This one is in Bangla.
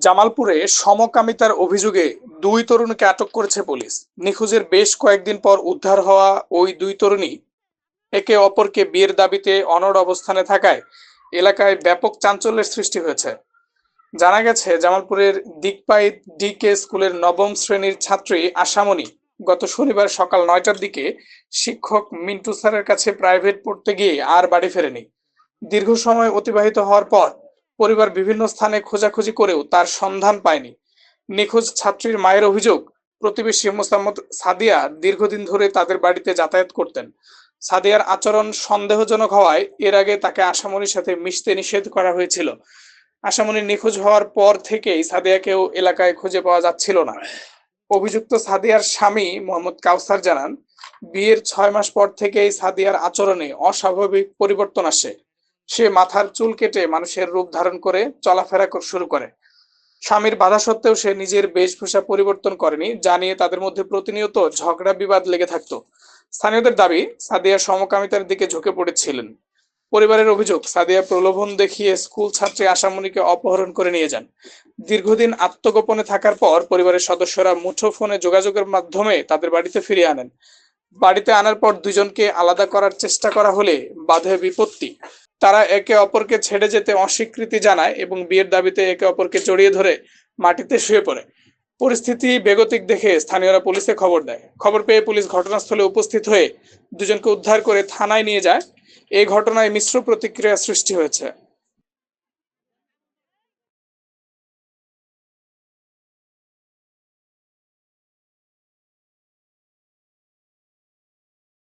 জামালপুরে সমকামিতার অভিযোগে দুই তরুণীকে আটক করেছে পুলিশ। নিখোঁজের বেশ কয়েকদিন পর উদ্ধার হওয়া ওই দুই তরুণী একে অপরকে বিয়ের দাবিতে অনড় অবস্থানে থাকায় এলাকায় ব্যাপক চাঞ্চল্যের সৃষ্টি হয়েছে। জানা গেছে, জামালপুরের দিকপাই ডিকে স্কুলের নবম শ্রেণীর ছাত্রী আশামণি গত শনিবার সকাল ৯টার দিকে শিক্ষক মিন্টু স্যারের কাছে প্রাইভেট পড়তে গিয়ে আর বাড়ি ফেরেনি। দীর্ঘ সময় অতিবাহিত হওয়ার পর পরিবার বিভিন্ন স্থানে খোঁজাখুঁজি করেও তার সন্ধান পায়নি। নিখোঁজ ছাত্রীর মায়ের অভিযোগ, প্রতিবেশী মোসাম্মদ সাদিয়া দীর্ঘদিন ধরে তাদের বাড়িতে যাতায়াত করতেন। সাদিয়ার আচরণ সন্দেহজনক হওয়ায় এর আগে তাকে আশামণির সাথে মিশতে নিষেধ করা হয়েছিল। আশামণি নিখোঁজ হওয়ার পর থেকেই সাদিয়াকেও এলাকায় খুঁজে পাওয়া যাচ্ছিল না। অভিযুক্ত সাদিয়ার স্বামী মোহাম্মদ কাউসার জানান, বিয়ের ৬ মাস পর থেকেই সাদিয়ার আচরণে অস্বাভাবিক পরিবর্তন আসে। সে মাথার চুল কেটে মানুষের রূপ ধারণ করে চলাফেরা শুরু করে। স্বামীর বাধা সত্ত্বেও সে নিজের বেশভূষা পরিবর্তন করেনি, যা নিয়ে তাদের মধ্যে প্রতিনিয়ত ঝগড়া বিবাদ লেগে থাকতো। স্থানীয়দের দাবি, সাদিয়া সমকামিতার দিকে ঝুঁকে পড়েছিলেন। পরিবারের অভিযোগ, সাদিয়া প্রলোভন দেখিয়ে স্কুল ছাত্রী আশামণিকে অপহরণ করে নিয়ে যান। দীর্ঘদিন আত্মগোপনে থাকার পর পরিবারের সদস্যরা মুঠোফোনে যোগাযোগের মাধ্যমে তাদের বাড়িতে ফিরিয়ে আনেন। বাড়িতে আনার পর দুজনকে আলাদা করার চেষ্টা করা হলে বাধে বিপত্তি। তারা একে অপরকে ছেড়ে যেতে অস্বীকৃতি জানায় এবং বিয়ের দাবিতে একে অপরকে জড়িয়ে ধরে মাটিতে শুয়ে পড়ে। পরিস্থিতি বেগতিক দেখে স্থানীয়রা পুলিশে খবর দেয়। খবর পেয়ে পুলিশ ঘটনাস্থলে উপস্থিত হয়ে দুজনকে উদ্ধার করে থানায় নিয়ে যায়। এই ঘটনায় মিশ্র প্রতিক্রিয়া সৃষ্টি হয়েছে।